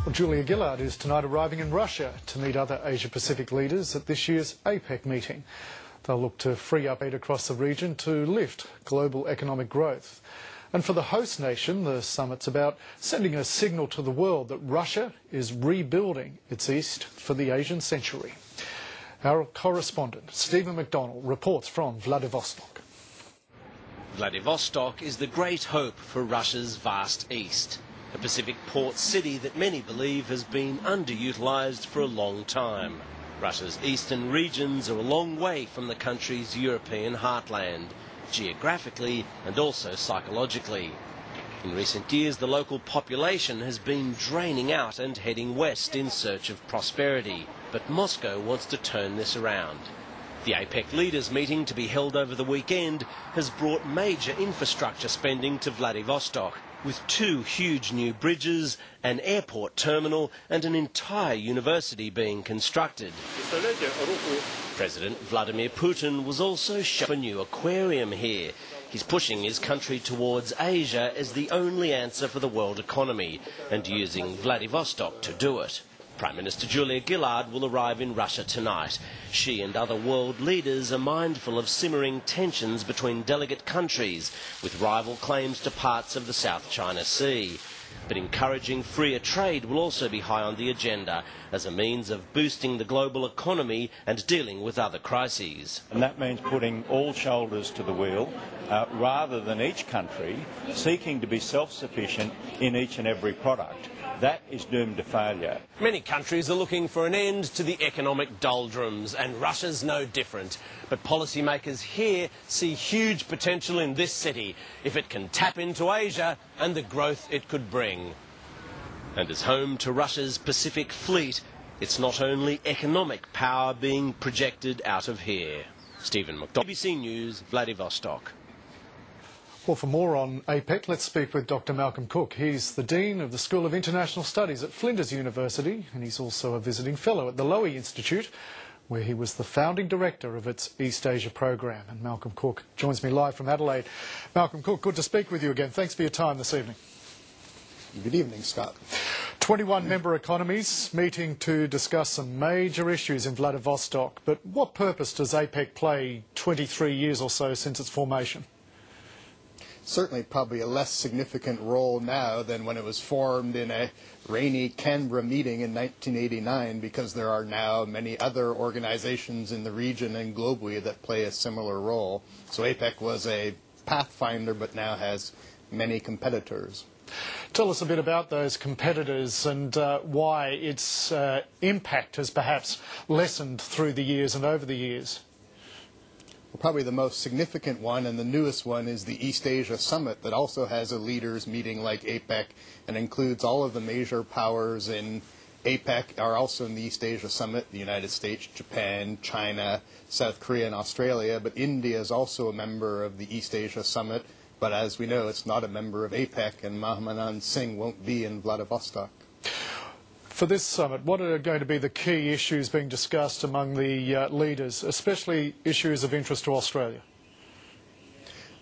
Well, Julia Gillard is tonight arriving in Russia to meet other Asia-Pacific leaders at this year's APEC meeting. They'll look to free up aid across the region to lift global economic growth. And for the host nation, the summit's about sending a signal to the world that Russia is rebuilding its East for the Asian century. Our correspondent, Stephen McDonald, reports from Vladivostok. Vladivostok is the great hope for Russia's vast East. A Pacific port city that many believe has been underutilised for a long time. Russia's eastern regions are a long way from the country's European heartland, geographically and also psychologically. In recent years, the local population has been draining out and heading west in search of prosperity, but Moscow wants to turn this around. The APEC leaders meeting to be held over the weekend has brought major infrastructure spending to Vladivostok, with 2 huge new bridges, an airport terminal and an entire university being constructed. President Vladimir Putin was also showing a new aquarium here. He's pushing his country towards Asia as the only answer for the world economy and using Vladivostok to do it. Prime Minister Julia Gillard will arrive in Russia tonight. She and other world leaders are mindful of simmering tensions between delegate countries, with rival claims to parts of the South China Sea. But encouraging freer trade will also be high on the agenda as a means of boosting the global economy and dealing with other crises. And that means putting all shoulders to the wheel, rather than each country seeking to be self-sufficient in each and every product. That is doomed to failure. Many countries are looking for an end to the economic doldrums, and Russia's no different. But policymakers here see huge potential in this city if it can tap into Asia and the growth it could bring. And as home to Russia's Pacific Fleet, it's not only economic power being projected out of here. Stephen McDonald, BBC News, Vladivostok. Well, for more on APEC, let's speak with Dr. Malcolm Cook. He's the Dean of the School of International Studies at Flinders University, and he's also a visiting fellow at the Lowy Institute, where he was the founding director of its East Asia program. And Malcolm Cook joins me live from Adelaide. Malcolm Cook, good to speak with you again. Thanks for your time this evening. Good evening, Scott. 21 member economies meeting to discuss some major issues in Vladivostok. But what purpose does APEC play 23 years or so since its formation? Certainly probably a less significant role now than when it was formed in a rainy Canberra meeting in 1989, because there are now many other organizations in the region and globally that play a similar role. So APEC was a pathfinder but now has many competitors. Tell us a bit about those competitors and why its impact has perhaps lessened through the years and over the years. Well, probably the most significant one and the newest one is the East Asia Summit that also has a leaders meeting like APEC and includes all of the major powers in APEC are also in the East Asia Summit, the United States, Japan, China, South Korea and Australia, but India is also a member of the East Asia Summit, but as we know it's not a member of APEC, and Mahamanand Singh won't be in Vladivostok. For this summit, what are going to be the key issues being discussed among the leaders, especially issues of interest to Australia?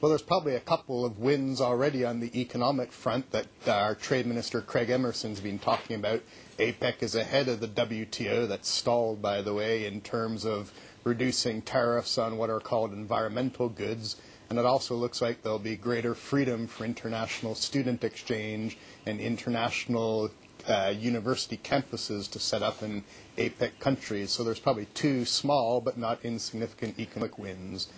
Well, there's probably a couple of wins already on the economic front that our Trade Minister Craig Emerson's been talking about. APEC is ahead of the WTO, that's stalled, by the way, in terms of reducing tariffs on what are called environmental goods. And it also looks like there'll be greater freedom for international student exchange and international university campuses to set up in APEC countries. So there's probably 2 small but not insignificant economic wins.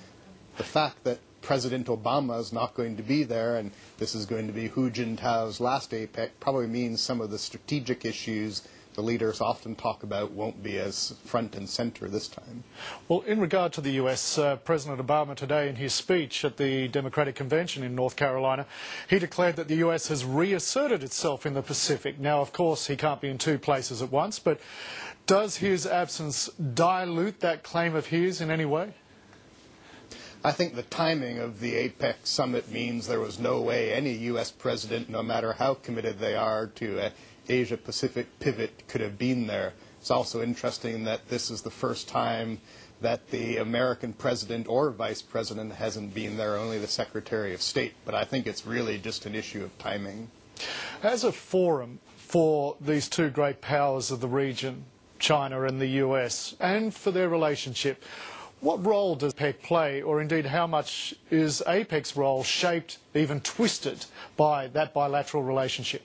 The fact that President Obama is not going to be there, and this is going to be Hu Jintao's last APEC, probably means some of the strategic issues the leaders often talk about won't be as front and center this time. Well, in regard to the US, President Obama today in his speech at the Democratic Convention in North Carolina, he declared that the US has reasserted itself in the Pacific. Now, of course, he can't be in 2 places at once, but does his absence dilute that claim of his in any way? I think the timing of the APEC summit means there was no way any U.S. president, no matter how committed they are to a Asia-Pacific pivot, could have been there. It's also interesting that this is the first time that the American president or vice president hasn't been there, only the Secretary of State. But I think it's really just an issue of timing. As a forum for these two great powers of the region, China and the US, and for their relationship. What role does APEC play, or indeed how much is APEC's role shaped, even twisted, by that bilateral relationship?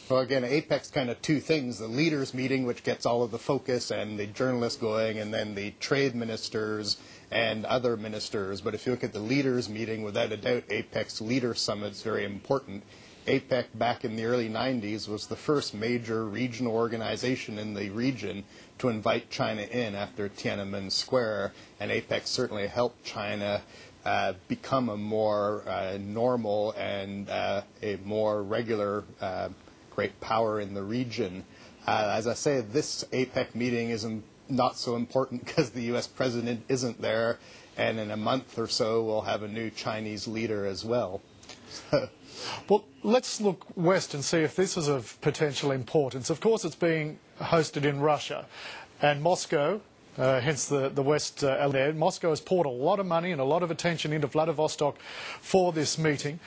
Well, again, APEC's kind of two things: the leaders meeting, which gets all of the focus and the journalists going, and then the trade ministers and other ministers. But if you look at the leaders meeting, without a doubt, APEC's leader summit is very important. APEC back in the early 90s was the first major regional organization in the region to invite China in after Tiananmen Square, and APEC certainly helped China become a more normal and a more regular great power in the region. As I say, this APEC meeting is not so important because the U.S. president isn't there, and in a month or so we'll have a new Chinese leader as well. Well, let's look west and see if this is of potential importance. Of course, it's being hosted in Russia, and Moscow, hence the West element. Moscow has poured a lot of money and a lot of attention into Vladivostok for this meeting.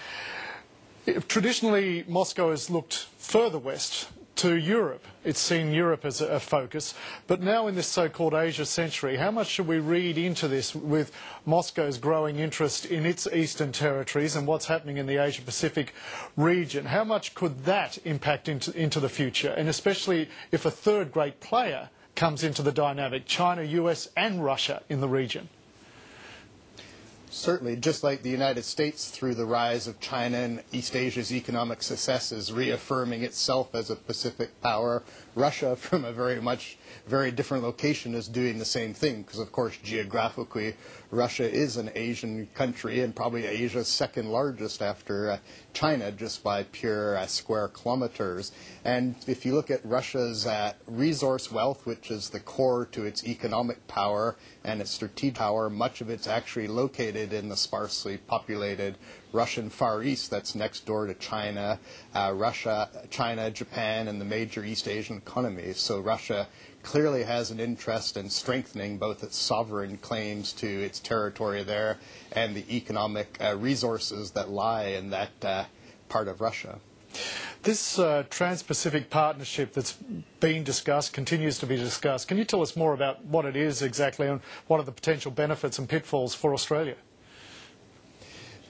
Traditionally, Moscow has looked further west to Europe. It's seen Europe as a focus, but now in this so-called Asia century, how much should we read into this with Moscow's growing interest in its eastern territories and what's happening in the Asia-Pacific region? How much could that impact into the future, and especially if a third great player comes into the dynamic, China, US and Russia in the region? Certainly, just like the United States, through the rise of China and East Asia's economic success, is reaffirming itself as a Pacific power, Russia, from a very different location, is doing the same thing. Because, of course, geographically, Russia is an Asian country and probably Asia's second largest after China, just by pure square kilometers. And if you look at Russia's resource wealth, which is the core to its economic power and its strategic power, much of it's actually located in the sparsely populated Russian Far East that's next door to China, China, Japan, and the major East Asian economies. So Russia clearly has an interest in strengthening both its sovereign claims to its territory there and the economic resources that lie in that part of Russia. This Trans-Pacific Partnership that's been discussed, continues to be discussed, can you tell us more about what it is exactly and what are the potential benefits and pitfalls for Australia?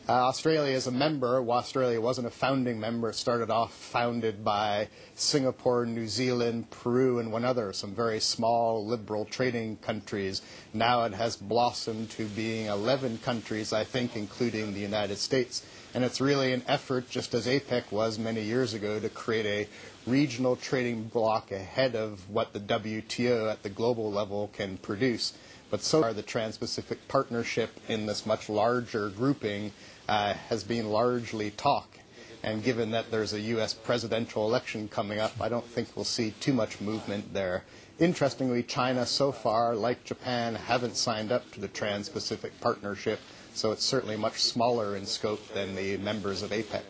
Australia is a member. While Australia wasn't a founding member, it started off founded by Singapore, New Zealand, Peru, and one other, some very small liberal trading countries. Now it has blossomed to being 11 countries, I think, including the United States. And it's really an effort, just as APEC was many years ago, to create a regional trading bloc ahead of what the WTO at the global level can produce. But so far, the Trans-Pacific Partnership in this much larger grouping has been largely talk. And given that there's a U.S. presidential election coming up, I don't think we'll see too much movement there. Interestingly, China so far, like Japan, haven't signed up to the Trans-Pacific Partnership, so it's certainly much smaller in scope than the members of APEC.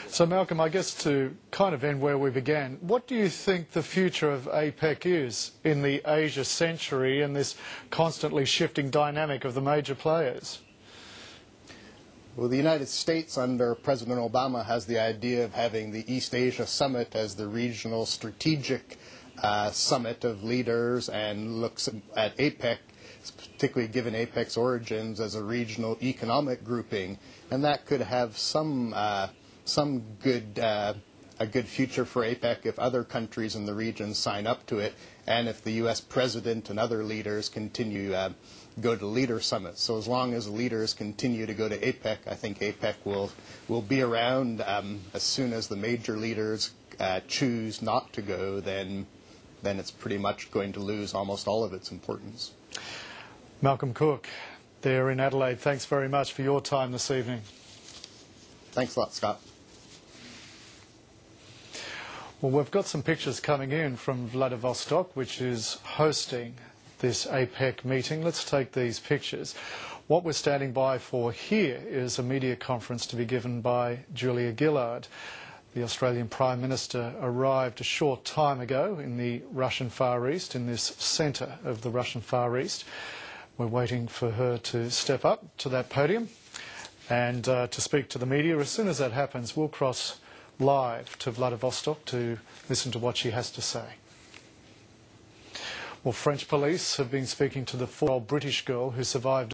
So Malcolm, I guess to kind of end where we began, what do you think the future of APEC is in the Asia century and this constantly shifting dynamic of the major players? Well, the United States under President Obama has the idea of having the East Asia Summit as the regional strategic summit of leaders, and looks at APEC, particularly given APEC's origins, as a regional economic grouping, and that could have some good a good future for APEC if other countries in the region sign up to it, and if the U.S. president and other leaders continue go to leader summits. So as long as leaders continue to go to APEC, I think APEC will be around. As soon as the major leaders choose not to go, then it's pretty much going to lose almost all of its importance. Malcolm Cook, there in Adelaide, thanks very much for your time this evening. Thanks a lot, Scott. Well, we've got some pictures coming in from Vladivostok, which is hosting this APEC meeting. Let's take these pictures. What we're standing by for here is a media conference to be given by Julia Gillard. The Australian Prime Minister arrived a short time ago in the Russian Far East, in this centre of the Russian Far East. We're waiting for her to step up to that podium and to speak to the media. As soon as that happens, we'll cross live to Vladivostok to listen to what she has to say. Well, French police have been speaking to the 4-year-old British girl who survived